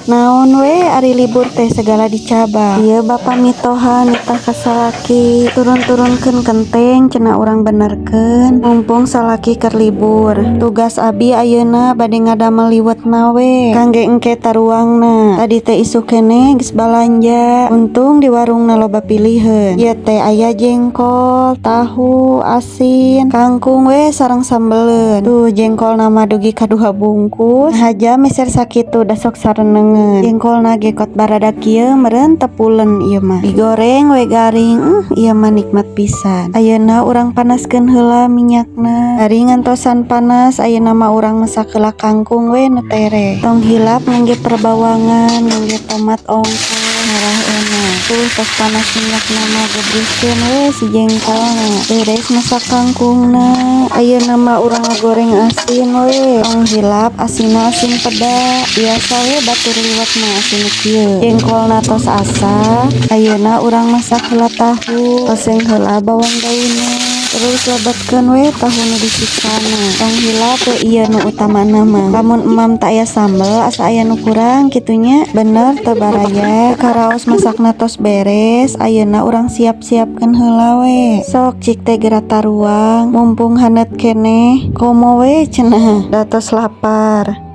Naon we ari libur teh segala dicoba. Ieu Bapa mitoha nitah ka salaki turun-turunkeun kenteng cenah urang benerkeun mumpung salaki keur libur. Tugas abi ayeuna bade ngadamel liwetna we kangge engke taruangna. Tadi teh isuk keneh geus balanja. Untung di warungna loba piliheun. Ieu teh aya jengkol, tahu, asin, kangkung we sareng sambeleun. Tuh jengkolna mah dugi kaduha bungkus. Haja meser sakitu da sok sareneungeun. Jengkolna ge kot baradak kieu meureun tepulen ieu mah. Digoreng we garing, ieu mah nikmat pisan. Ayeuna urang panaskeun heula minyakna. Bari ngantosan panas ayeuna mah urang masak heula kangkung we nu tere. Tong hilap ngangge perbawangan, ngangge tomat ongkol, harah enak. Tuh tos panas minyakna mah gebriskeun we si jengkolna. Beres masak kangkungna. Ayeuna mah urang ngagoreng asin we. Tong hilap asinna asin peda. Biasa we batur liwet mah asin kieu. Jengkolna tos asa. Ayeuna urang masak heula tahu. Oseng heula bawang daunna. Terus lebetkeun we tahu nu disiksana. Tong hilap we ieu nu utamana mah. Lamun emam tak aya sambel asa aya nu kurang kitu nya. Bener teu baraya. Karaos masakna tos beres. Ayeuna urang siap-siapkeun heula we. Sok cik teh geura taruang. Mumpung haneut keneh komo we cenah. Da tos lapar.